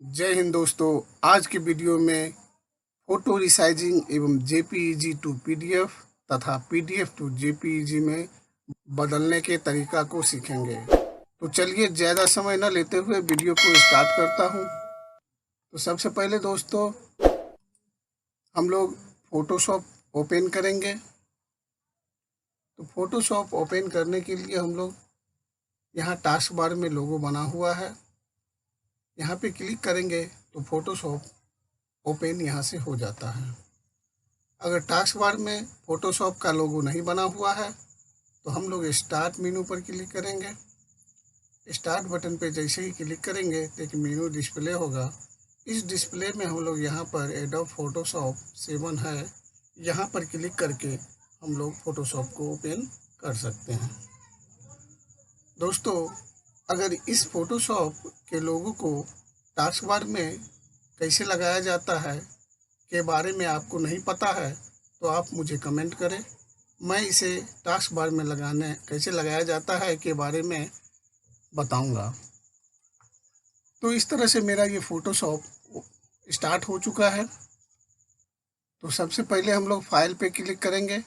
जय हिंद दोस्तों। आज के वीडियो में फोटो रिसाइजिंग एवं जेपीईजी टू पीडीएफ तथा पीडीएफ टू जेपीईजी में बदलने के तरीका को सीखेंगे। तो चलिए ज़्यादा समय न लेते हुए वीडियो को स्टार्ट करता हूं। तो सबसे पहले दोस्तों हम लोग फोटोशॉप ओपन करेंगे। तो फोटोशॉप ओपन करने के लिए हम लोग यहाँ टास्क बार में लोगो बना हुआ है, यहाँ पे क्लिक करेंगे तो फोटोशॉप ओपन यहाँ से हो जाता है। अगर टास्क बार में फोटोशॉप का लोगो नहीं बना हुआ है तो हम लोग स्टार्ट मेनू पर क्लिक करेंगे। स्टार्ट बटन पे जैसे ही क्लिक करेंगे तो एक मेनू डिस्प्ले होगा। इस डिस्प्ले में हम लोग यहाँ पर एडोब फोटोशॉप 7 है, यहाँ पर क्लिक करके हम लोग फोटोशॉप को ओपन कर सकते हैं। दोस्तों अगर इस फोटोशॉप के लोगो को टास्क बार में कैसे लगाया जाता है के बारे में आपको नहीं पता है तो आप मुझे कमेंट करें, मैं इसे टास्क बार में कैसे लगाया जाता है के बारे में बताऊंगा। तो इस तरह से मेरा ये फोटोशॉप स्टार्ट हो चुका है। तो सबसे पहले हम लोग फाइल पे क्लिक करेंगे,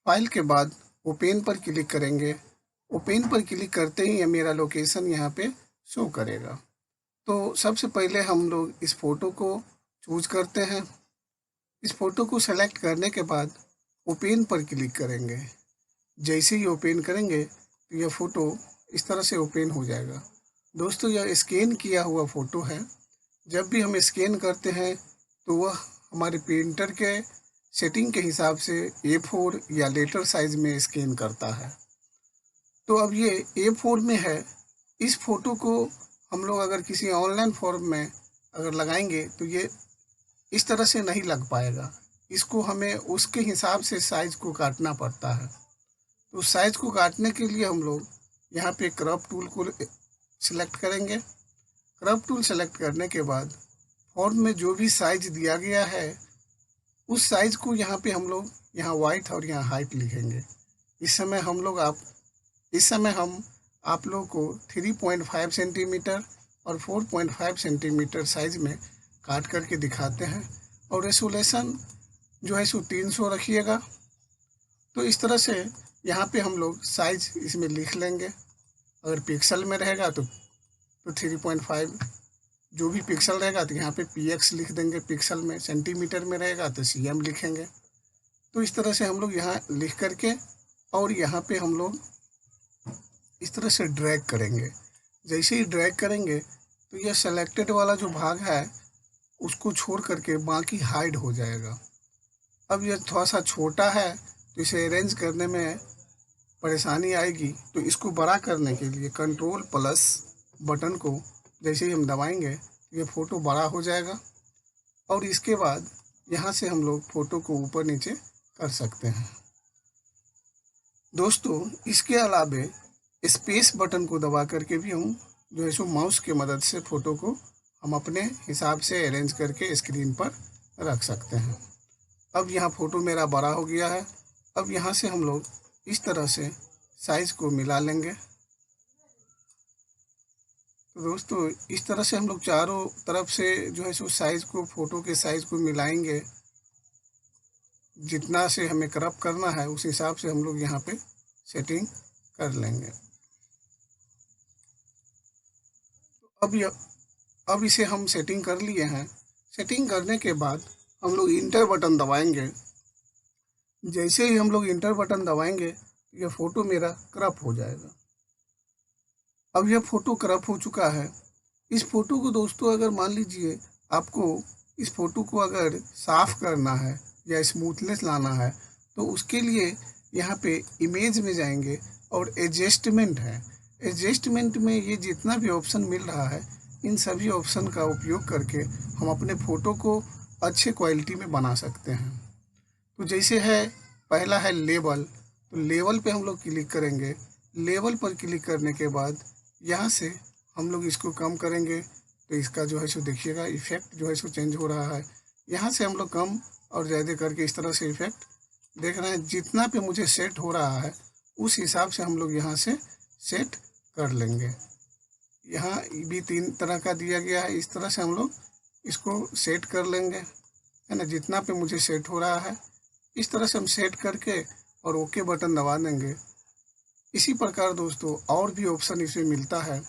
फाइल के बाद ओपन पर क्लिक करेंगे। ओपन पर क्लिक करते ही मेरा लोकेशन यहाँ पे शो करेगा। तो सबसे पहले हम लोग इस फ़ोटो को चूज करते हैं। इस फ़ोटो को सेलेक्ट करने के बाद ओपन पर क्लिक करेंगे। जैसे ही ओपन करेंगे तो यह फ़ोटो इस तरह से ओपन हो जाएगा। दोस्तों यह स्कैन किया हुआ फ़ोटो है। जब भी हम स्कैन करते हैं तो वह हमारे प्रिंटर के सेटिंग के हिसाब से A4 या लेटर साइज में स्कैन करता है। तो अब ये A4 में है। इस फ़ोटो को हम लोग अगर किसी ऑनलाइन फॉर्म में अगर लगाएंगे तो ये इस तरह से नहीं लग पाएगा। इसको हमें उसके हिसाब से साइज़ को काटना पड़ता है। तो साइज़ को काटने के लिए हम लोग यहाँ पे क्रॉप टूल को सिलेक्ट करेंगे। क्रॉप टूल सेलेक्ट करने के बाद फॉर्म में जो भी साइज़ दिया गया है उस साइज़ को यहाँ पे हम लोग यहाँ वाइट और यहाँ हाइट लिखेंगे। इस समय हम आप लोग को 3.5 सेंटीमीटर और 4.5 सेंटीमीटर साइज़ में काट करके दिखाते हैं। और रेसोल्यूशन जो है सो 300 रखिएगा। तो इस तरह से यहाँ पे हम लोग साइज़ इसमें लिख लेंगे। अगर पिक्सल में रहेगा तो 3.5 जो भी पिक्सल रहेगा तो यहाँ पे px लिख देंगे पिक्सल में। सेंटीमीटर में रहेगा तो cm लिखेंगे। तो इस तरह से हम लोग यहाँ लिख करके और यहाँ पे हम लोग इस तरह से ड्रैग करेंगे। जैसे ही ड्रैग करेंगे तो यह सेलेक्टेड वाला जो भाग है उसको छोड़ करके बाकी हाइड हो जाएगा। अब यह थोड़ा सा छोटा है तो इसे अरेंज करने में परेशानी आएगी। तो इसको बड़ा करने के लिए कंट्रोल+ बटन को जैसे ही हम दबाएंगे तो ये फ़ोटो बड़ा हो जाएगा। और इसके बाद यहाँ से हम लोग फ़ोटो को ऊपर नीचे कर सकते हैं। दोस्तों इसके अलावे स्पेस बटन को दबा करके भी हम जो है सो माउस की मदद से फ़ोटो को हम अपने हिसाब से अरेंज करके स्क्रीन पर रख सकते हैं। अब यहाँ फ़ोटो मेरा बड़ा हो गया है। अब यहाँ से हम लोग इस तरह से साइज़ को मिला लेंगे। तो दोस्तों इस तरह से हम लोग चारों तरफ से जो है सो साइज़ को फ़ोटो के साइज़ को मिलाएंगे। जितना से हमें क्रॉप करना है उस हिसाब से हम लोग यहाँ पे सेटिंग कर लेंगे। अब इसे हम सेटिंग कर लिए हैं। सेटिंग करने के बाद हम लोग इंटर बटन दबाएंगे। जैसे ही हम लोग इंटर बटन दबाएंगे यह फ़ोटो मेरा क्रॉप हो जाएगा। अब यह फ़ोटो क्रॉप हो चुका है। इस फ़ोटो को दोस्तों अगर मान लीजिए आपको इस फ़ोटो को अगर साफ़ करना है या स्मूथनेस लाना है तो उसके लिए यहाँ पे इमेज में जाएंगे और एडजस्टमेंट है। एडजस्टमेंट में ये जितना भी ऑप्शन मिल रहा है इन सभी ऑप्शन का उपयोग करके हम अपने फ़ोटो को अच्छे क्वालिटी में बना सकते हैं। तो जैसे है पहला है लेवल, तो लेवल पे हम लोग क्लिक करेंगे। लेवल पर क्लिक करने के बाद यहाँ से हम लोग इसको कम करेंगे तो इसका जो है सो देखिएगा इफ़ेक्ट जो है सो चेंज हो रहा है। यहाँ से हम लोग कम और ज़्यादा करके इस तरह से इफ़ेक्ट देख रहे हैं। जितना पे मुझे सेट हो रहा है उस हिसाब से हम लोग यहाँ से सेट कर लेंगे। यहाँ भी 3 तरह का दिया गया है। इस तरह से हम लोग इसको सेट कर लेंगे, है ना। जितना पे मुझे सेट हो रहा है इस तरह से हम सेट करके और ओके बटन दबा देंगे। इसी प्रकार दोस्तों और भी ऑप्शन इसमें मिलता है,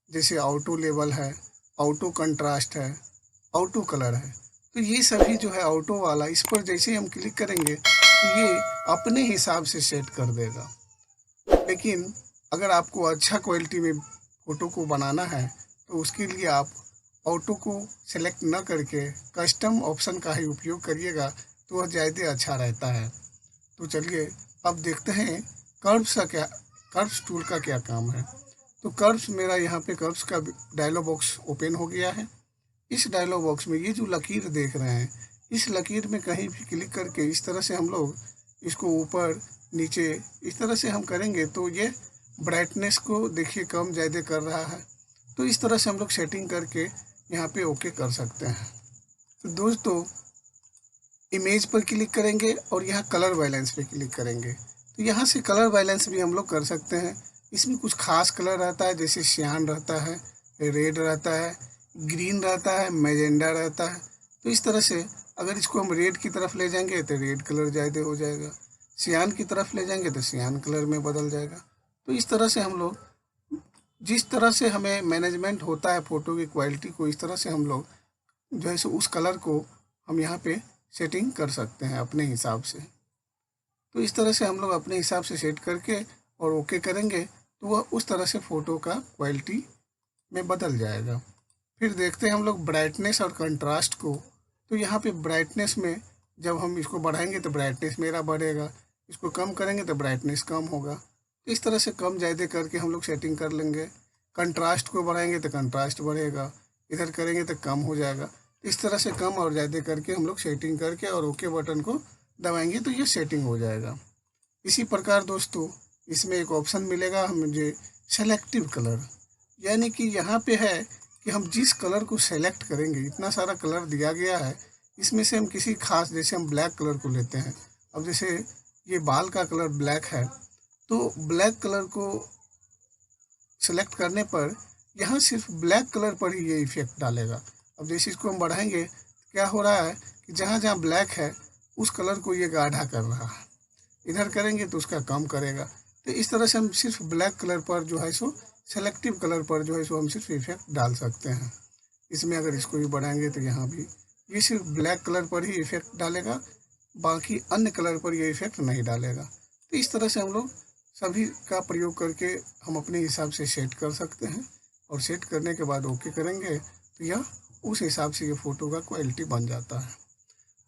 जैसे ऑटो लेवल है, ऑटो कंट्रास्ट है, ऑटो कलर है। तो ये सभी जो है ऑटो वाला, इस पर जैसे ही हम क्लिक करेंगे तो ये अपने हिसाब से सेट कर देगा। लेकिन अगर आपको अच्छा क्वालिटी में फ़ोटो को बनाना है तो उसके लिए आप ऑटो को सेलेक्ट न करके कस्टम ऑप्शन का ही उपयोग करिएगा, तो वह ज़्यादा अच्छा रहता है। तो चलिए अब देखते हैं कर्व्स टूल का क्या काम है। तो कर्व्स, मेरा यहाँ पे कर्व्स का डायलॉग बॉक्स ओपन हो गया है। इस डायलॉग बॉक्स में ये जो लकीर देख रहे हैं, इस लकीर में कहीं भी क्लिक करके इस तरह से हम लोग इसको ऊपर नीचे इस तरह से हम करेंगे तो ये ब्राइटनेस को देखिए कम ज़्यादा कर रहा है। तो इस तरह से हम लोग सेटिंग करके यहाँ पे ओके कर सकते हैं। तो दोस्तों इमेज पर क्लिक करेंगे और यहाँ कलर बैलेंस पे क्लिक करेंगे। तो यहाँ से कलर बैलेंस भी हम लोग कर सकते हैं। इसमें कुछ खास कलर रहता है, जैसे सियान रहता है, रेड रहता है, ग्रीन रहता है, मैजेंडा रहता है। तो इस तरह से अगर इसको हम रेड की तरफ ले जाएंगे तो रेड कलर ज़्यादा हो जाएगा, सियान की तरफ ले जाएंगे तो सियान कलर में बदल जाएगा। तो इस तरह से हम लोग, जिस तरह से हमें मैनेजमेंट होता है फ़ोटो की क्वालिटी को, इस तरह से हम लोग जो है सो उस कलर को हम यहाँ पे सेटिंग कर सकते हैं अपने हिसाब से। तो इस तरह से हम लोग अपने हिसाब से सेट करके और ओके करेंगे तो वह उस तरह से फ़ोटो का क्वालिटी में बदल जाएगा। फिर देखते हैं हम लोग ब्राइटनेस और कंट्रास्ट को। तो यहाँ पे ब्राइटनेस में जब हम इसको बढ़ाएंगे तो ब्राइटनेस मेरा बढ़ेगा, इसको कम करेंगे तो ब्राइटनेस कम होगा। तो इस तरह से कम ज़्यादा करके हम लोग सेटिंग कर लेंगे। कंट्रास्ट को बढ़ाएंगे तो कंट्रास्ट बढ़ेगा, इधर करेंगे तो कम हो जाएगा। इस तरह से कम और ज़्यादा करके हम लोग सेटिंग करके और ओके बटन को दबाएंगे तो ये सेटिंग हो जाएगा। इसी प्रकार दोस्तों इसमें एक ऑप्शन मिलेगा मुझे, सेलेक्टिव कलर, यानी कि यहाँ पे है कि हम जिस कलर को सेलेक्ट करेंगे, इतना सारा कलर दिया गया है, इसमें से हम किसी खास, जैसे हम ब्लैक कलर को लेते हैं। अब जैसे ये बाल का कलर ब्लैक है, तो ब्लैक कलर को सेलेक्ट करने पर यहाँ सिर्फ ब्लैक कलर पर ही ये इफेक्ट डालेगा। अब जैसे इसको हम बढ़ाएंगे क्या हो रहा है कि जहाँ जहाँ ब्लैक है उस कलर को ये गाढ़ा कर रहा है, इधर करेंगे तो उसका कम करेगा। तो इस तरह से हम सिर्फ ब्लैक कलर पर जो है सो, सेलेक्टिव कलर पर जो है सो हम सिर्फ इफेक्ट डाल सकते हैं। इसमें अगर इसको भी बढ़ाएंगे तो यहाँ भी ये सिर्फ ब्लैक कलर पर ही इफेक्ट डालेगा, बाकी अन्य कलर पर ये इफेक्ट नहीं डालेगा। तो इस तरह से हम लोग सभी का प्रयोग करके हम अपने हिसाब से सेट कर सकते हैं, और सेट करने के बाद ओके करेंगे तो यह उस हिसाब से ये फ़ोटो का क्वालिटी बन जाता है।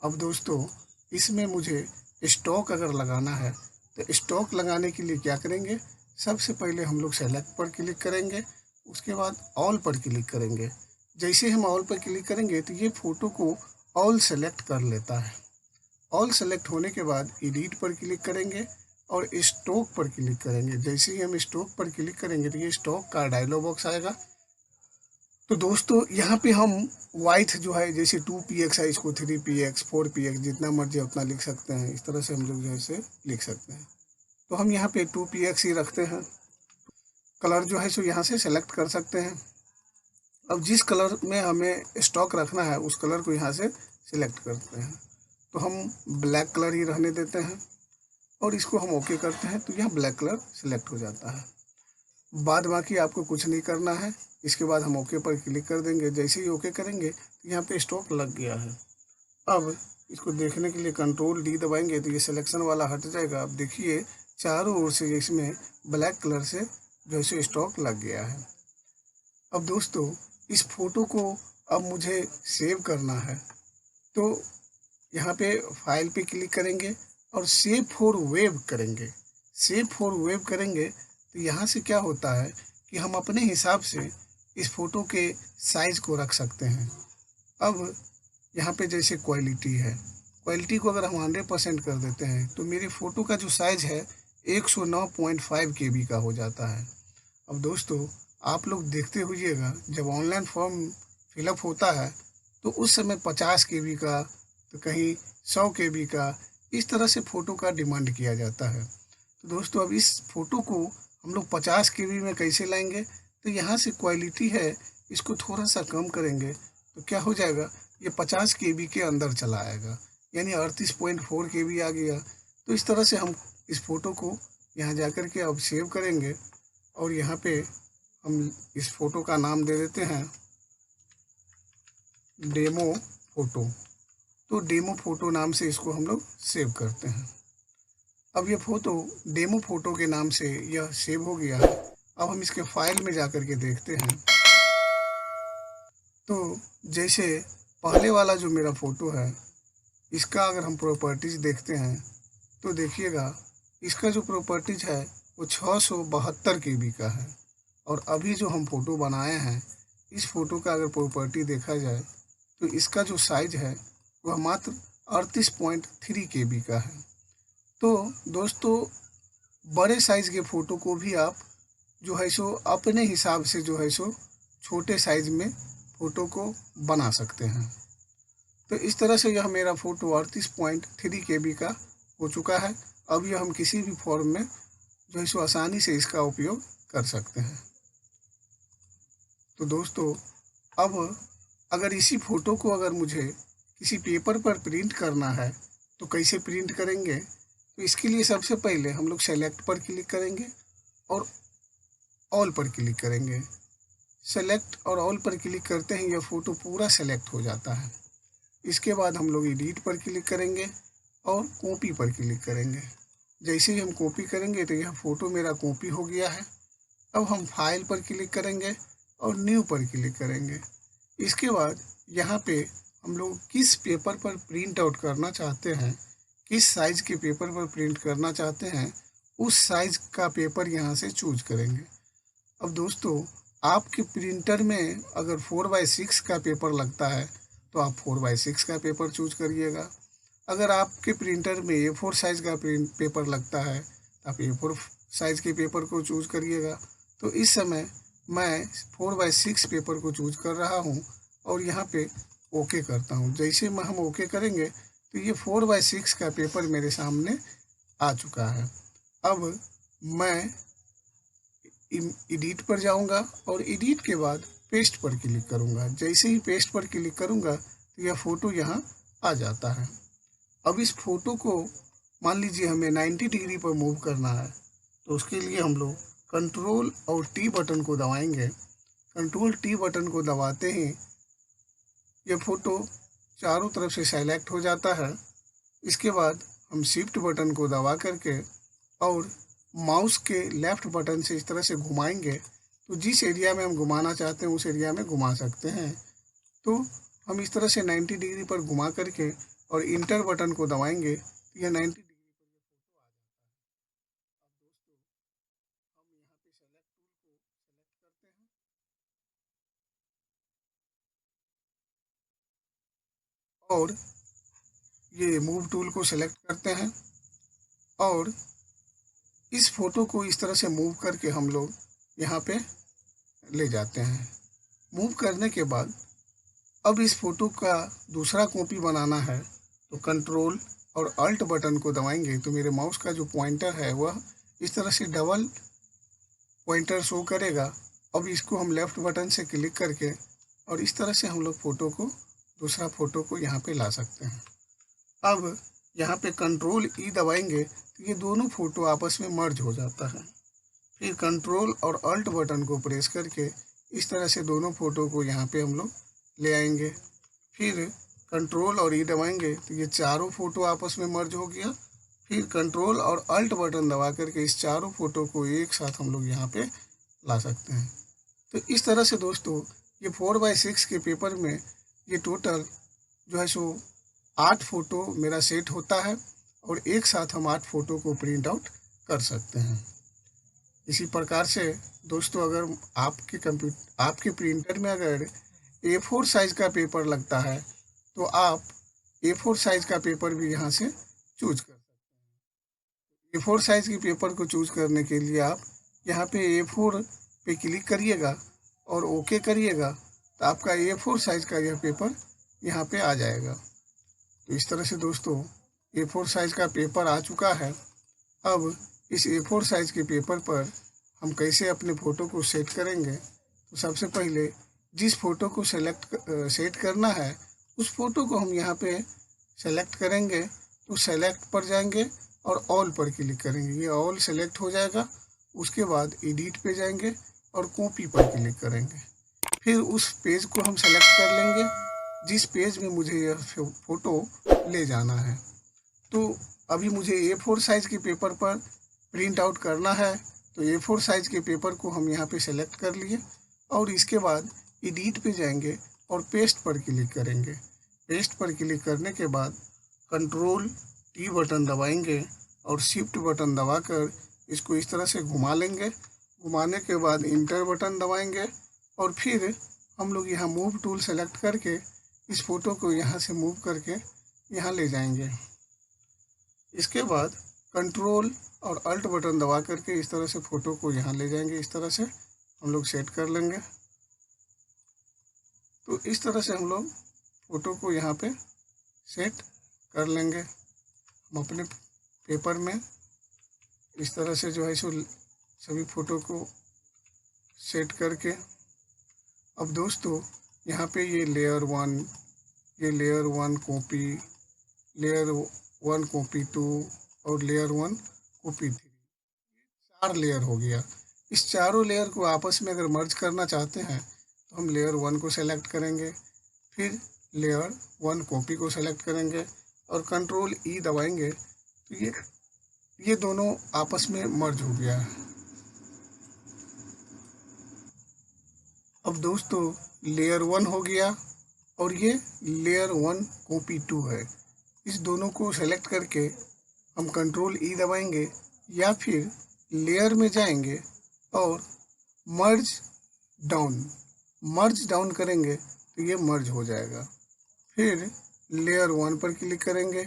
अब दोस्तों इसमें मुझे स्टॉक अगर लगाना है तो स्टॉक लगाने के लिए क्या करेंगे, सबसे पहले हम लोग सेलेक्ट पर क्लिक करेंगे, उसके बाद ऑल पर क्लिक करेंगे। जैसे हम ऑल पर क्लिक करेंगे तो ये फ़ोटो को ऑल सेलेक्ट कर लेता है। ऑल सेलेक्ट होने के बाद एडिट पर क्लिक करेंगे और स्टॉक पर क्लिक करेंगे। जैसे ही हम स्टॉक पर क्लिक करेंगे तो ये स्टॉक का डायलॉग बॉक्स आएगा। तो दोस्तों यहाँ पे हम वाइट जो है, जैसे 2px है, इसको 3px 4px जितना मर्जी उतना लिख सकते हैं। इस तरह से हम लोग जैसे लिख सकते हैं। तो हम यहाँ पे 2px ही रखते हैं। कलर जो है सो यहाँ से सेलेक्ट कर सकते हैं। अब जिस कलर में हमें स्टॉक रखना है उस कलर को यहाँ से सिलेक्ट करते हैं। तो हम ब्लैक कलर ही रहने देते हैं और इसको हम ओके करते हैं तो यहाँ ब्लैक कलर सिलेक्ट हो जाता है। बाद बाकी आपको कुछ नहीं करना है। इसके बाद हम ओके पर क्लिक कर देंगे। जैसे ही ओके करेंगे तो यहाँ पे स्टॉक लग गया है। अब इसको देखने के लिए कंट्रोल डी दबाएंगे तो ये सिलेक्शन वाला हट जाएगा। अब देखिए चारों ओर से इसमें ब्लैक कलर से जैसे स्टॉक लग गया है। अब दोस्तों इस फोटो को अब मुझे सेव करना है, तो यहाँ पे फाइल पे क्लिक करेंगे और सेव फॉर वेब करेंगे। सेव फॉर वेब करेंगे तो यहाँ से क्या होता है कि हम अपने हिसाब से इस फ़ोटो के साइज़ को रख सकते हैं। अब यहाँ पे जैसे क्वालिटी है, क्वालिटी को अगर हम 100% कर देते हैं तो मेरी फ़ोटो का जो साइज़ है 109.5 KB का हो जाता है। अब दोस्तों आप लोग देखते होइएगा जब ऑनलाइन फॉर्म फिलअप होता है तो उस समय 50 KB का, तो कहीं 100 KB का, इस तरह से फ़ोटो का डिमांड किया जाता है। तो दोस्तों अब इस फ़ोटो को हम लोग 50 KB में कैसे लाएंगे, तो यहाँ से क्वालिटी है इसको थोड़ा सा कम करेंगे तो क्या हो जाएगा, ये 50 KB के अंदर चला आएगा, यानी 38.4 KB आ गया। तो इस तरह से हम इस फ़ोटो को यहाँ जा कर के अब सेव करेंगे और यहाँ पे हम इस फ़ोटो का नाम दे देते हैं डेमो फ़ोटो। तो डेमो फ़ोटो नाम से इसको हम लोग सेव करते हैं। अब ये फ़ोटो डेमो फ़ोटो के नाम से यह सेव हो गया है। अब हम इसके फाइल में जा कर के देखते हैं। तो जैसे पहले वाला जो मेरा फ़ोटो है, इसका अगर हम प्रॉपर्टीज़ देखते हैं तो देखिएगा इसका जो प्रॉपर्टीज़ है वो 672 KB का है। और अभी जो हम फ़ोटो बनाए हैं, इस फ़ोटो का अगर प्रॉपर्टी देखा जाए तो इसका जो साइज़ है वह मात्र 38.3 KB का है। तो दोस्तों, बड़े साइज़ के फ़ोटो को भी आप जो है सो अपने हिसाब से जो है सो छोटे साइज़ में फ़ोटो को बना सकते हैं। तो इस तरह से यह मेरा फ़ोटो 38.3 KB का हो चुका है। अब यह हम किसी भी फॉर्म में जो है सो आसानी से इसका उपयोग कर सकते हैं। तो दोस्तों, अब अगर इसी फ़ोटो को अगर मुझे किसी पेपर पर प्रिंट करना है तो कैसे प्रिंट करेंगे, तो इसके लिए सबसे पहले हम लोग सेलेक्ट पर क्लिक करेंगे और ऑल पर क्लिक करेंगे। सेलेक्ट और ऑल पर क्लिक करते हैं यह फ़ोटो पूरा सेलेक्ट हो जाता है। इसके बाद हम लोग एडिट पर क्लिक करेंगे और कॉपी पर क्लिक करेंगे। जैसे ही हम कॉपी करेंगे तो यह फ़ोटो मेरा कॉपी हो गया है। अब हम फाइल पर क्लिक करेंगे और न्यू पर क्लिक करेंगे। इसके बाद यहाँ पे हम लोग किस पेपर पर प्रिंट आउट करना चाहते हैं, किस साइज़ के पेपर पर प्रिंट करना चाहते हैं, उस साइज़ का पेपर यहाँ से चूज करेंगे। अब दोस्तों, आपके प्रिंटर में अगर 4x6 का पेपर लगता है तो आप 4x6 का पेपर चूज करिएगा। अगर आपके प्रिंटर में A4 साइज़ का पेपर लगता है तो आप A4 साइज़ के पेपर को चूज करिएगा। तो इस समय मैं 4x6 पेपर को चूज कर रहा हूँ और यहाँ पे ओके करता हूँ। जैसे में हम ओके करेंगे तो ये 4x6 का पेपर मेरे सामने आ चुका है। अब मैं एडिट पर जाऊंगा और एडिट के बाद पेस्ट पर क्लिक करूंगा। जैसे ही पेस्ट पर क्लिक करूंगा तो यह फ़ोटो यहाँ आ जाता है। अब इस फ़ोटो को मान लीजिए हमें 90 डिग्री पर मूव करना है, तो उसके लिए हम लोग कंट्रोल और T बटन को दबाएंगे। कंट्रोल T बटन को दबाते ही यह फ़ोटो चारों तरफ से सेलेक्ट हो जाता है। इसके बाद हम शिफ्ट बटन को दबा करके और माउस के लेफ़्ट बटन से इस तरह से घुमाएंगे तो जिस एरिया में हम घुमाना चाहते हैं उस एरिया में घुमा सकते हैं। तो हम इस तरह से 90 डिग्री पर घुमा करके और इंटर बटन को दबाएंगे तो यह 90 डिग्री पर यह फ़ोटो आ जाता है। अब दोस्तों, हम यहाँ पे सेलेक्ट टूल को सेलेक्ट करते हैं और ये मूव टूल को सेलेक्ट करते हैं और इस फ़ोटो को इस तरह से मूव करके हम लोग यहाँ पे ले जाते हैं। मूव करने के बाद अब इस फ़ोटो का दूसरा कॉपी बनाना है तो कंट्रोल और अल्ट बटन को दबाएंगे तो मेरे माउस का जो पॉइंटर है वह इस तरह से डबल पॉइंटर शो करेगा। अब इसको हम लेफ़्ट बटन से क्लिक करके और इस तरह से हम लोग फ़ोटो को दूसरा फ़ोटो को यहाँ पे ला सकते हैं। अब यहाँ पे कंट्रोल ई दबाएंगे तो ये दोनों फ़ोटो आपस में मर्ज हो जाता है। फिर कंट्रोल और अल्ट बटन को प्रेस करके इस तरह से दोनों फ़ोटो को यहाँ पे हम लोग ले आएंगे। फिर कंट्रोल और ई दबाएंगे तो ये चारों फ़ोटो आपस में मर्ज हो गया। फिर कंट्रोल और अल्ट बटन दबा करके इस चारों फ़ोटो को एक साथ हम लोग यहाँ पे ला सकते हैं। तो इस तरह से दोस्तों, ये 4x6 के पेपर में ये टोटल जो है सो 8 फ़ोटो मेरा सेट होता है और एक साथ हम 8 फ़ोटो को प्रिंट आउट कर सकते हैं। इसी प्रकार से दोस्तों, अगर आपके प्रिंटर में अगर A4 साइज़ का पेपर लगता है तो आप A4 साइज़ का पेपर भी यहाँ से चूज कर सकते हैं। A4 साइज़ के पेपर को चूज करने के लिए आप यहाँ पे A4 पे क्लिक करिएगा और ओके करिएगा तो आपका A4 साइज़ का यह पेपर यहाँ पे आ जाएगा। तो इस तरह से दोस्तों, A4 साइज़ का पेपर आ चुका है। अब इस A4 साइज़ के पेपर पर हम कैसे अपने फ़ोटो को सेट करेंगे तो सबसे पहले जिस फ़ोटो को सेट करना है उस फ़ोटो को हम यहाँ पे सेलेक्ट करेंगे। तो सेलेक्ट पर जाएंगे और ऑल पर क्लिक करेंगे, ये ऑल सेलेक्ट हो जाएगा। उसके बाद एडिट पे जाएंगे और कॉपी पर क्लिक करेंगे। फिर उस पेज को हम सेलेक्ट कर लेंगे जिस पेज में मुझे यह फ़ोटो ले जाना है। तो अभी मुझे A4 साइज़ के पेपर पर प्रिंट आउट करना है, तो A4 साइज़ के पेपर को हम यहाँ पे सेलेक्ट कर लिए और इसके बाद एडिट पे जाएंगे और पेस्ट पर क्लिक करेंगे। पेस्ट पर क्लिक करने के बाद Ctrl+T बटन दबाएंगे और शिफ्ट बटन दबाकर इसको इस तरह से घुमा लेंगे। घुमाने के बाद इंटर बटन दबाएंगे और फिर हम लोग यहाँ मूव टूल सेलेक्ट करके इस फ़ोटो को यहाँ से मूव करके यहाँ ले जाएंगे। इसके बाद कंट्रोल और अल्ट बटन दबा करके इस तरह से फ़ोटो को यहाँ ले जाएंगे। इस तरह से हम लोग सेट कर लेंगे। तो इस तरह से हम लोग फ़ोटो को यहाँ पे सेट कर लेंगे। हम अपने पेपर में इस तरह से जो है सो सभी फ़ोटो को सेट करके, अब दोस्तों यहाँ पे ये लेयर 1, ये लेयर 1 कॉपी, लेयर 1 कॉपी 2 और लेयर 1 कॉपी 3, 4 लेयर हो गया। इस चारों लेयर को आपस में अगर मर्ज करना चाहते हैं तो हम लेयर 1 को सेलेक्ट करेंगे, फिर लेयर 1 कॉपी को सेलेक्ट करेंगे और Ctrl+E दबाएंगे तो ये दोनों आपस में मर्ज हो गया है। अब दोस्तों लेयर 1 हो गया और ये लेयर 1 कॉपी 2 है। इस दोनों को सेलेक्ट करके हम Ctrl+E दबाएंगे या फिर लेयर में जाएंगे और मर्ज डाउन करेंगे तो ये मर्ज हो जाएगा। फिर लेयर 1 पर क्लिक करेंगे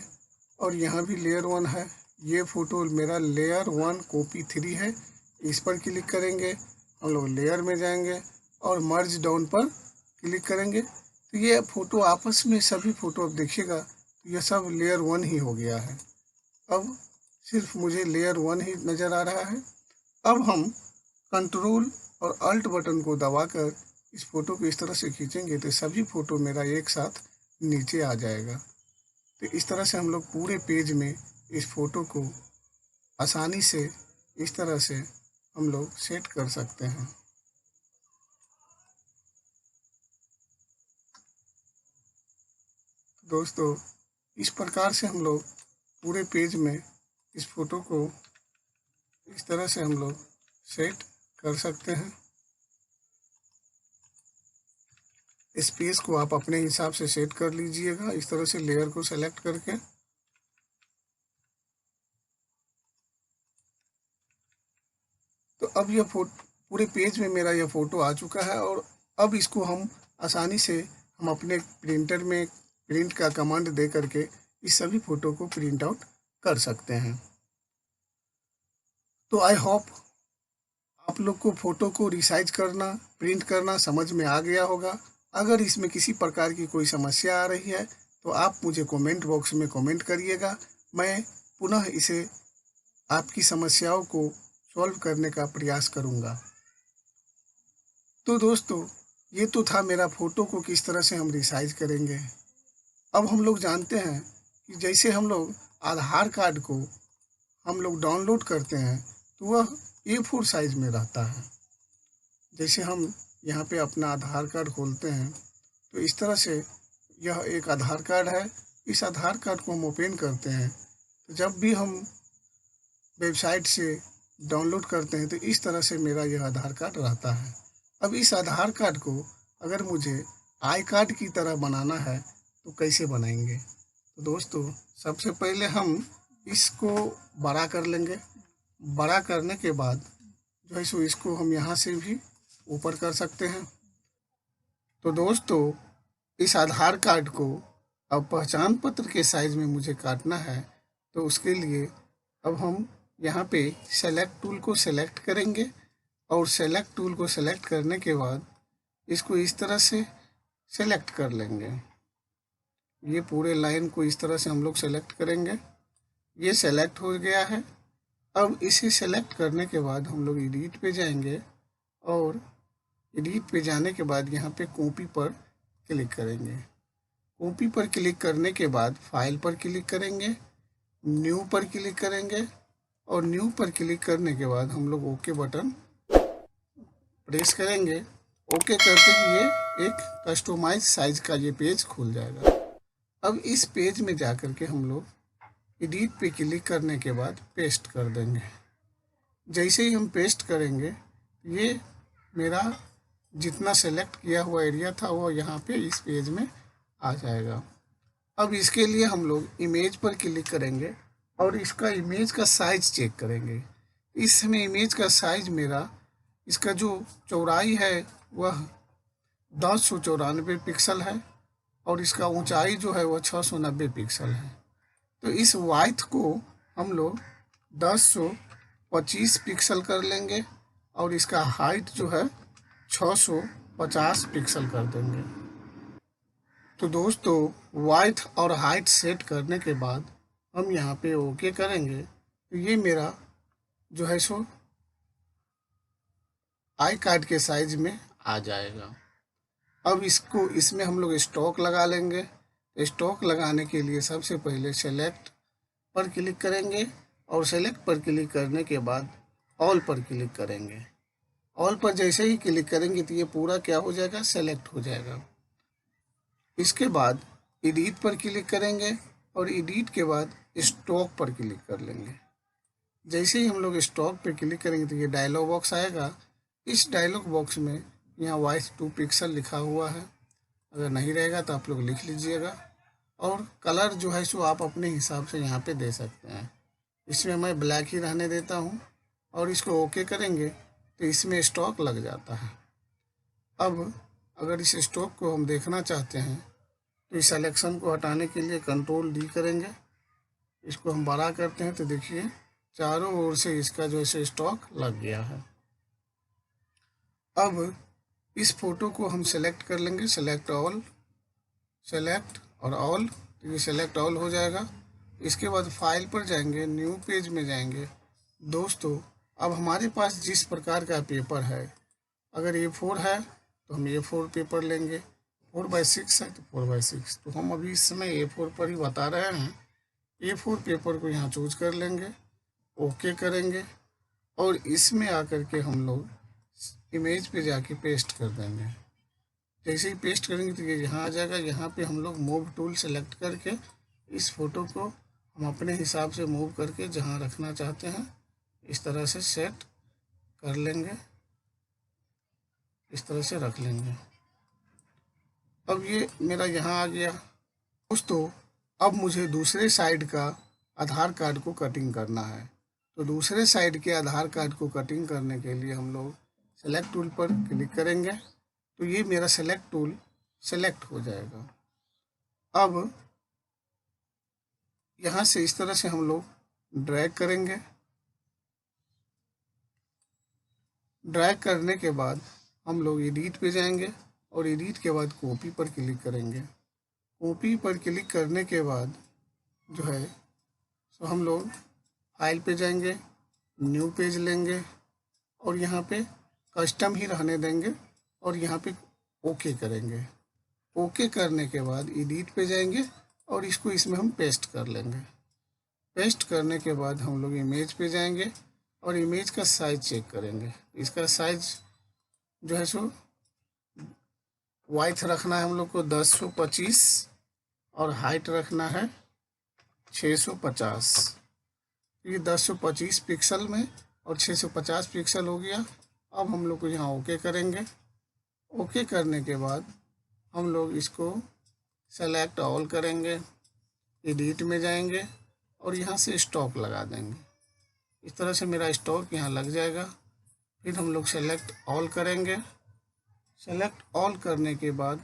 और यहाँ भी लेयर 1 है। ये फ़ोटो मेरा लेयर 1 कॉपी 3 है। इस पर क्लिक करेंगे, हम लोग लेयर में जाएंगे और मर्ज डाउन पर क्लिक करेंगे तो ये फ़ोटो आपस में सभी फ़ोटो, अब देखिएगा तो ये सब लेयर 1 ही हो गया है। अब सिर्फ मुझे लेयर 1 ही नज़र आ रहा है। अब हम कंट्रोल और अल्ट बटन को दबाकर इस फ़ोटो को इस तरह से खींचेंगे तो सभी फ़ोटो मेरा एक साथ नीचे आ जाएगा। तो इस तरह से हम लोग पूरे पेज में इस फ़ोटो को आसानी से इस तरह से हम लोग सेट कर सकते हैं। दोस्तों इस प्रकार से हम लोग पूरे पेज में इस फ़ोटो को इस तरह से हम लोग सेट कर सकते हैं। इस पेज को आप अपने हिसाब से सेट कर लीजिएगा इस तरह से लेयर को सेलेक्ट करके। तो अब यह पूरे पेज में मेरा यह फ़ोटो आ चुका है और अब इसको हम आसानी से हम अपने प्रिंटर में प्रिंट का कमांड दे करके इस सभी फ़ोटो को प्रिंट आउट कर सकते हैं। तो आई होप आप लोग को फ़ोटो को रिसाइज करना, प्रिंट करना समझ में आ गया होगा। अगर इसमें किसी प्रकार की कोई समस्या आ रही है तो आप मुझे कमेंट बॉक्स में कमेंट करिएगा। मैं पुनः इसे आपकी समस्याओं को सॉल्व करने का प्रयास करूँगा। तो दोस्तों ये तो था मेरा फ़ोटो को किस तरह से हम रिसाइज करेंगे। अब हम लोग जानते हैं कि जैसे हम लोग आधार कार्ड को हम लोग डाउनलोड करते हैं तो वह A4 साइज़ में रहता है। जैसे हम यहाँ पे अपना आधार कार्ड खोलते हैं तो इस तरह से यह एक आधार कार्ड है। इस आधार कार्ड को हम ओपन करते हैं तो जब भी हम वेबसाइट से डाउनलोड करते हैं तो इस तरह से मेरा यह आधार कार्ड रहता है। अब इस आधार कार्ड को अगर मुझे आई कार्ड की तरह बनाना है तो कैसे बनाएंगे? तो दोस्तों सबसे पहले हम इसको बड़ा कर लेंगे। बड़ा करने के बाद जो है सो इसको हम यहाँ से भी ऊपर कर सकते हैं। तो दोस्तों इस आधार कार्ड को अब पहचान पत्र के साइज़ में मुझे काटना है तो उसके लिए अब हम यहाँ पे सेलेक्ट टूल को सेलेक्ट करेंगे और सेलेक्ट टूल को सेलेक्ट करने के बाद इसको इस तरह से सेलेक्ट कर लेंगे। ये पूरे लाइन को इस तरह से हम लोग सेलेक्ट करेंगे। ये सेलेक्ट हो गया है। अब इसे सेलेक्ट करने के बाद हम लोग एडिट पे जाएंगे और एडिट पे जाने के बाद यहाँ पे कॉपी पर क्लिक करेंगे। कॉपी पर क्लिक करने के बाद फाइल पर क्लिक करेंगे, न्यू पर क्लिक करेंगे और न्यू पर क्लिक करने के बाद हम लोग ओके बटन प्रेस करेंगे। ओके करते ही ये एक कस्टमाइज साइज का ये पेज खुल जाएगा। अब इस पेज में जाकर के हम लोग एडिट पे क्लिक करने के बाद पेस्ट कर देंगे। जैसे ही हम पेस्ट करेंगे ये मेरा जितना सेलेक्ट किया हुआ एरिया था वो यहाँ पे इस पेज में आ जाएगा। अब इसके लिए हम लोग इमेज पर क्लिक करेंगे और इसका इमेज का साइज चेक करेंगे। इस समय इमेज का साइज मेरा, इसका जो चौड़ाई है वह 1094 पिक्सल है और इसका ऊंचाई जो है वह 690 पिक्सल है। तो इस वाइथ को हम लोग 1025 पिक्सल कर लेंगे और इसका हाइट जो है 650 पिक्सल कर देंगे। तो दोस्तों वाइथ और हाइट सेट करने के बाद हम यहाँ पे ओके करेंगे तो ये मेरा जो है सो आई कार्ड के साइज में आ जाएगा। अब इसको इसमें हम लोग स्टॉक लगा लेंगे। स्टॉक लगाने के लिए सबसे पहले सेलेक्ट पर क्लिक करेंगे और सेलेक्ट पर क्लिक करने के बाद ऑल पर क्लिक करेंगे। ऑल पर जैसे ही क्लिक करेंगे तो ये पूरा क्या हो जाएगा, सेलेक्ट हो जाएगा। इसके बाद एडिट पर क्लिक करेंगे और एडिट के बाद स्टॉक पर क्लिक कर लेंगे। जैसे ही हम लोग स्टॉक पर क्लिक करेंगे तो ये डायलॉग बॉक्स आएगा। इस डायलॉग बॉक्स में यहाँ वाइथ 2 पिक्सल लिखा हुआ है, अगर नहीं रहेगा तो आप लोग लिख लीजिएगा। और कलर जो है सो आप अपने हिसाब से यहाँ पे दे सकते हैं। इसमें मैं ब्लैक ही रहने देता हूँ और इसको ओके करेंगे तो इसमें स्टॉक लग जाता है। अब अगर इस स्टॉक को हम देखना चाहते हैं तो इस सिलेक्शन को हटाने के लिए कंट्रोल डी करेंगे। इसको हम बड़ा करते हैं तो देखिए चारों ओर से इसका जो है स्टॉक लग गया है। अब इस फोटो को हम सेलेक्ट कर लेंगे, सेलेक्ट ऑल, सेलेक्ट और ऑल, तो ये सेलेक्ट ऑल हो जाएगा। इसके बाद फाइल पर जाएंगे, न्यू पेज में जाएंगे। दोस्तों अब हमारे पास जिस प्रकार का पेपर है, अगर A4 है तो हम A4 पेपर लेंगे, 4x6 है तो 4x6, तो हम अभी इस समय A4 पर ही बता रहे हैं। A4 पेपर को यहाँ चूज कर लेंगे, ओके करेंगे और इसमें आकर के हम लोग इमेज पे जाके पेस्ट कर देंगे। जैसे ही पेस्ट करेंगे तो ये यहाँ आ जाएगा। यहाँ पे हम लोग मूव टूल सेलेक्ट करके इस फोटो को हम अपने हिसाब से मूव करके जहाँ रखना चाहते हैं इस तरह से सेट कर लेंगे, इस तरह से रख लेंगे। अब ये मेरा यहाँ आ गया। दोस्तों अब मुझे दूसरे साइड का आधार कार्ड को कटिंग करना है, तो दूसरे साइड के आधार कार्ड को कटिंग करने के लिए हम लोग सेलेक्ट टूल पर क्लिक करेंगे तो ये मेरा सेलेक्ट टूल सेलेक्ट हो जाएगा। अब यहाँ से इस तरह से हम लोग ड्रैग करेंगे। ड्रैग करने के बाद हम लोग एडिट पे जाएंगे और एडिट के बाद कॉपी पर क्लिक करेंगे। कॉपी पर क्लिक करने के बाद जो है तो हम लोग फाइल पे जाएंगे, न्यू पेज लेंगे और यहाँ पे कस्टम ही रहने देंगे और यहाँ पे ओके करेंगे। ओके करने के बाद एडिट पे जाएंगे और इसको इसमें हम पेस्ट कर लेंगे। पेस्ट करने के बाद हम लोग इमेज पे जाएंगे और इमेज का साइज चेक करेंगे। इसका साइज जो है सो वाइथ रखना है हम लोग को 1025 और हाइट रखना है 650। ये 1025 पिक्सल में और 650 पिक्सल हो गया। अब हम लोग को यहाँ ओके करेंगे। ओके करने के बाद हम लोग इसको सेलेक्ट ऑल करेंगे, एडिट में जाएंगे और यहाँ से स्टॉक लगा देंगे। इस तरह से मेरा स्टॉक यहाँ लग जाएगा। फिर हम लोग सेलेक्ट ऑल करेंगे। सेलेक्ट ऑल करने के बाद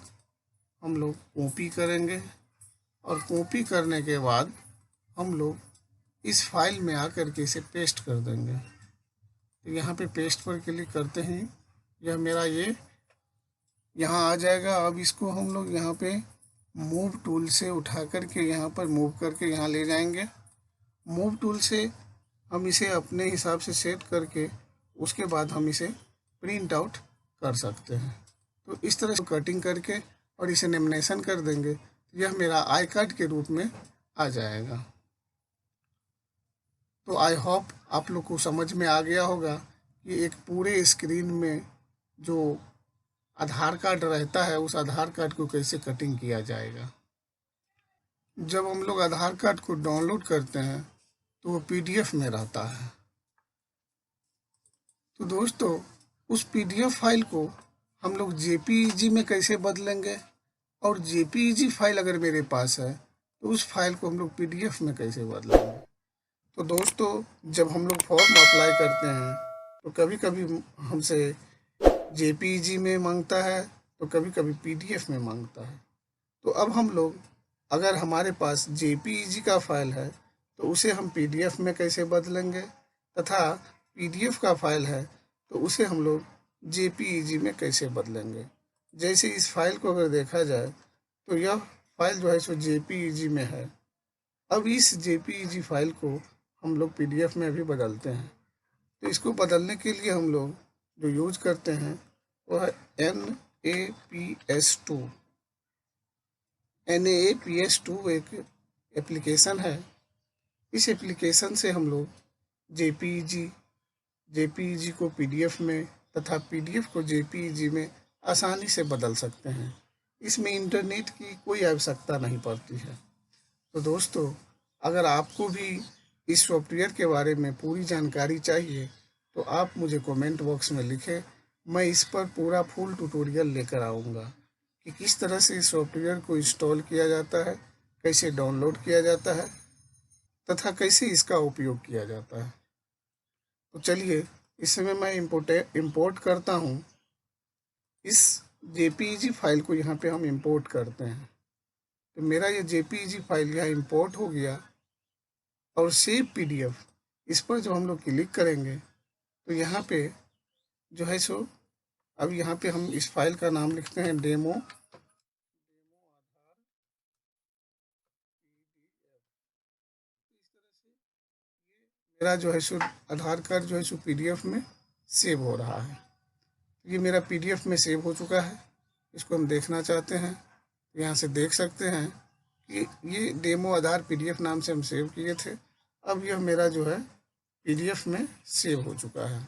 हम लोग कॉपी करेंगे और कॉपी करने के बाद हम लोग इस फाइल में आकर के इसे पेस्ट कर देंगे। तो यहाँ पे पेस्ट पर क्लिक करते हैं, यह मेरा ये यहाँ आ जाएगा। अब इसको हम लोग यहाँ पे मूव टूल से उठा करके यहाँ पर मूव करके यहाँ ले जाएंगे। मूव टूल से हम इसे अपने हिसाब से सेट करके उसके बाद हम इसे प्रिंट आउट कर सकते हैं। तो इस तरह से कटिंग करके और इसे लेमिनेशन कर देंगे तो यह मेरा आई कार्ड के रूप में आ जाएगा। तो आई होप आप लोग को समझ में आ गया होगा कि एक पूरे स्क्रीन में जो आधार कार्ड रहता है उस आधार कार्ड को कैसे कटिंग किया जाएगा। जब हम लोग आधार कार्ड को डाउनलोड करते हैं तो वो पीडीएफ में रहता है। तो दोस्तों उस पीडीएफ फाइल को हम लोग जेपीईजी में कैसे बदलेंगे, और जेपीईजी फाइल अगर मेरे पास है तो उस फाइल को हम लोग पीडीएफ में कैसे बदलेंगे। तो दोस्तों जब हम लोग फॉर्म अप्लाई करते हैं तो कभी कभी हमसे जेपीईजी में मांगता है तो कभी कभी पीडीएफ में मांगता है। तो अब हम लोग अगर हमारे पास जेपीईजी का फाइल है तो उसे हम पीडीएफ में कैसे बदलेंगे, तथा पीडीएफ का फाइल है तो उसे हम लोग जेपीईजी में कैसे बदलेंगे। जैसे इस फाइल को अगर देखा जाए तो यह फाइल जो है सो जेपीईजी में है। अब इस जेपीईजी फाइल को हम लोग पीडीएफ में भी बदलते हैं। तो इसको बदलने के लिए हम लोग जो यूज करते हैं वो है NAPS2। NAPS2 एक एप्लीकेशन है। इस एप्लीकेशन से हम लोग जेपीईजी को पीडीएफ में तथा पीडीएफ को जेपीईजी में आसानी से बदल सकते हैं। इसमें इंटरनेट की कोई आवश्यकता नहीं पड़ती है। तो दोस्तों अगर आपको भी इस सॉफ्टवेयर के बारे में पूरी जानकारी चाहिए तो आप मुझे कमेंट बॉक्स में लिखें। मैं इस पर पूरा फुल ट्यूटोरियल लेकर आऊँगा कि किस तरह से इस सॉफ्टवेयर को इंस्टॉल किया जाता है, कैसे डाउनलोड किया जाता है तथा कैसे इसका उपयोग किया जाता है। तो चलिए इस समय मैं इंपोर्ट करता हूँ। इस जेपीईजी फाइल को यहाँ पे हम इंपोर्ट करते हैं। तो मेरा ये जेपीईजी फाइल यहाँ इंपोर्ट हो गया और सेव पीडीएफ इस पर जो हम लोग क्लिक करेंगे तो यहाँ पे जो है सो अब यहाँ पे हम इस फाइल का नाम लिखते हैं डेमो। मेरा जो है सो आधार कार्ड जो है सो पीडीएफ में सेव हो रहा है। ये मेरा पीडीएफ में सेव हो चुका है। इसको हम देखना चाहते हैं तो यहाँ से देख सकते हैं कि ये डेमो आधार पीडीएफ नाम से हम सेव किए थे। अब यह मेरा जो है पीडीएफ में सेव हो चुका है।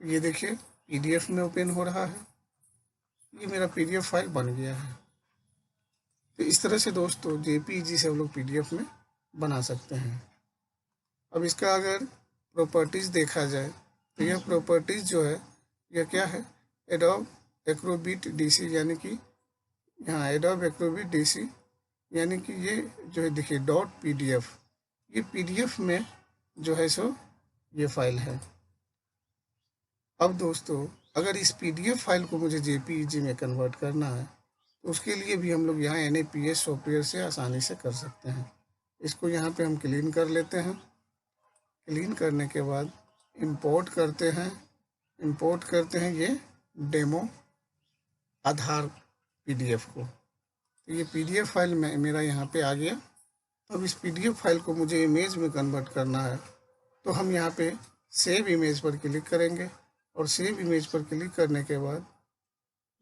ये देखिए पीडीएफ में ओपन हो रहा है। ये मेरा पीडीएफ फाइल बन गया है। तो इस तरह से दोस्तों जेपीईजी से हम लोग पीडीएफ में बना सकते हैं। अब इसका अगर प्रॉपर्टीज़ देखा जाए तो यह प्रॉपर्टीज़ जो है यह क्या है, एडोब एक्रोबिट डीसी, यानी कि यहाँ एडोब एक्रोबिट डीसी यानी कि ये जो है देखिए .pdf, ये पीडीएफ में जो है सो ये फाइल है। अब दोस्तों अगर इस पीडीएफ फाइल को मुझे जेपीईजी में कन्वर्ट करना है तो उसके लिए भी हम लोग यहाँ NAPS सॉफ्टवेयर से आसानी से कर सकते हैं। इसको यहाँ पे हम क्लीन कर लेते हैं। क्लीन करने के बाद इंपोर्ट करते हैं ये डेमो आधार पीडीएफ को। तो ये पीडीएफ फाइल में मेरा यहाँ पे आ गया। अब इस पीडीएफ फाइल को मुझे इमेज में कन्वर्ट करना है तो हम यहाँ पे सेव इमेज पर क्लिक करेंगे और सेव इमेज पर क्लिक करने के बाद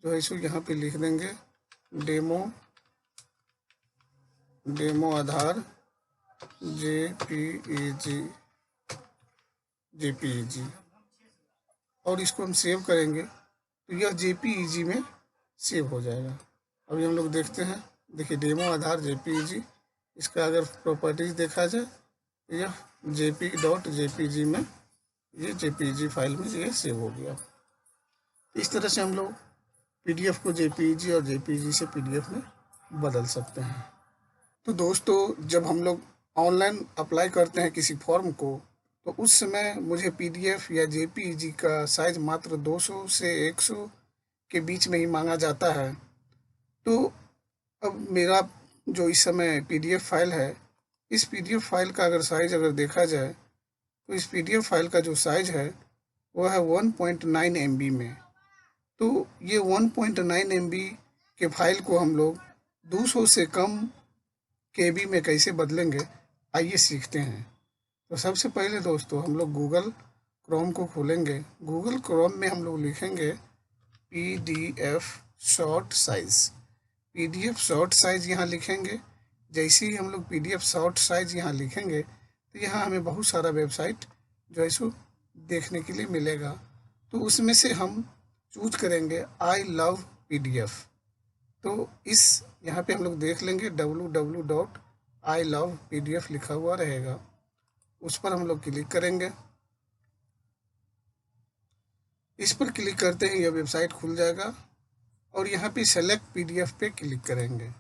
जो है इसको यहाँ पे लिख देंगे डेमो आधार जेपीईजी और इसको हम सेव करेंगे तो यह जेपीईजी में सेव हो जाएगा। अभी हम लोग देखते हैं, देखिए डेमो आधार जेपीईजी, इसका अगर प्रॉपर्टीज देखा जाए तो यह JP.jpg में ये जेपीईजी फाइल में ये सेव हो गया। इस तरह से हम लोग पीडीएफ को जेपीईजी और जेपीईजी से पीडीएफ में बदल सकते हैं। तो दोस्तों जब हम लोग ऑनलाइन अप्लाई करते हैं किसी फॉर्म को तो उस समय मुझे पीडीएफ या जेपीईजी का साइज मात्र 200 से 100 के बीच में ही मांगा जाता है। तो अब मेरा जो इस समय पीडीएफ फाइल है, इस पीडीएफ फाइल का अगर साइज अगर देखा जाए तो इस पीडीएफ फाइल का जो साइज है वह है 1.9 MB में। तो ये 1.9 MB के फाइल को हम लोग 200 से कम KB में कैसे बदलेंगे, आइए सीखते हैं। तो सबसे पहले दोस्तों हम लोग गूगल क्रोम को खोलेंगे, गूगल क्रोम में हम लोग लिखेंगे PDF short size. PDF short size यहाँ लिखेंगे। जैसे ही हम लोग PDF शॉर्ट साइज़ यहाँ लिखेंगे तो यहाँ हमें बहुत सारा वेबसाइट जो है सो देखने के लिए मिलेगा। तो उसमें से हम चूज करेंगे आई लव PDF। तो इस यहाँ पे हम लोग देख लेंगे www.ilovepdf लिखा हुआ रहेगा, उस पर हम लोग क्लिक करेंगे। इस पर क्लिक करते ही यह वेबसाइट खुल जाएगा और यहाँ पे सेलेक्ट PDF पे क्लिक करेंगे।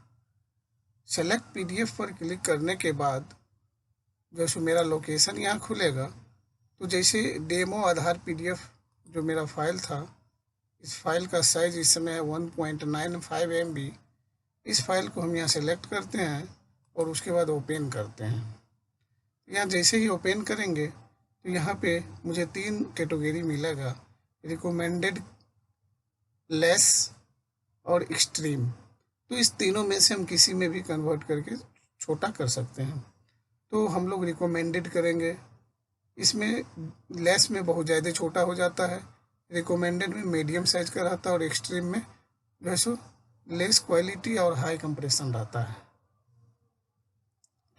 सेलेक्ट PDF पर क्लिक करने के बाद जैसे मेरा लोकेशन यहाँ खुलेगा, तो जैसे डेमो आधार PDF जो मेरा फाइल था, इस फाइल का साइज़ इस समय है 1.95 MB। इस फाइल को हम यहाँ सेलेक्ट करते हैं और उसके बाद ओपन करते हैं। यहाँ जैसे ही ओपन करेंगे तो यहाँ पे मुझे 3 कैटेगरी मिलेगा, रिकमेंडेड, लेस और एक्सट्रीम। तो इस तीनों में से हम किसी में भी कन्वर्ट करके छोटा कर सकते हैं। तो हम लोग रिकमेंडेड करेंगे। इसमें लेस में बहुत ज़्यादा छोटा हो जाता है, रिकमेंडेड में मीडियम साइज का रहता है और एक्सट्रीम में जो है सो लेस क्वालिटी और हाई कंप्रेशन रहता है।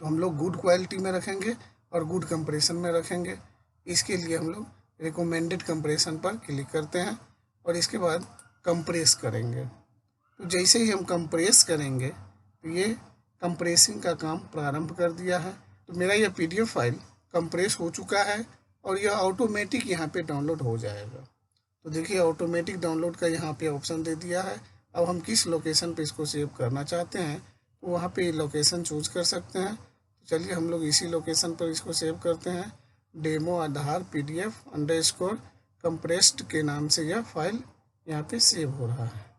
तो हम लोग गुड क्वालिटी में रखेंगे और गुड कंप्रेशन में रखेंगे। इसके लिए हम लोग रिकमेंडेड कंप्रेशन पर क्लिक करते हैं और इसके बाद कंप्रेस करेंगे। तो जैसे ही हम कंप्रेस करेंगे तो ये कंप्रेसिंग का काम प्रारंभ कर दिया है। तो मेरा यह PDF फाइल कंप्रेस हो चुका है और यह ऑटोमेटिक यहाँ पे डाउनलोड हो जाएगा। तो देखिए ऑटोमेटिक डाउनलोड का यहाँ पे ऑप्शन दे दिया है। अब हम किस लोकेशन पे इसको सेव करना चाहते हैं तो वहाँ पे लोकेशन चूज कर सकते हैं। तो चलिए हम लोग इसी लोकेशन पर इसको सेव करते हैं। डेमो आधार PDF_compressed के नाम से यह फाइल यहाँ पे सेव हो रहा है।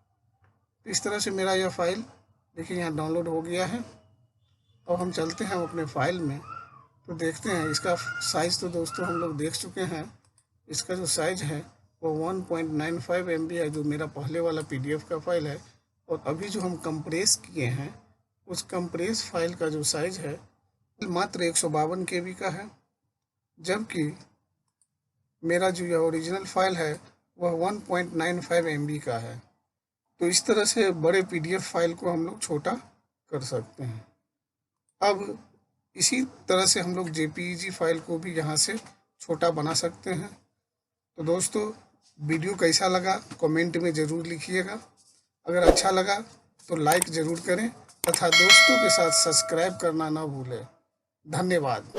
तो इस तरह से मेरा यह फाइल देखिए यहाँ डाउनलोड हो गया है। अब हम चलते हैं अपने फाइल में, तो देखते हैं इसका साइज़। तो दोस्तों हम लोग देख चुके हैं, इसका जो साइज़ है वो 1.95 MB है, जो मेरा पहले वाला PDF का फाइल है। और अभी जो हम कंप्रेस किए हैं उस कंप्रेस फाइल का जो साइज़ है मात्र 152 KB का है, जबकि मेरा जो यह ओरिजिनल फाइल है वह 1.95 MB का है। तो इस तरह से बड़े PDF फाइल को हम लोग छोटा कर सकते हैं। अब इसी तरह से हम लोग JPEG फाइल को भी यहाँ से छोटा बना सकते हैं। तो दोस्तों वीडियो कैसा लगा कमेंट में ज़रूर लिखिएगा। अगर अच्छा लगा तो लाइक ज़रूर करें तथा दोस्तों के साथ सब्सक्राइब करना ना भूलें। धन्यवाद।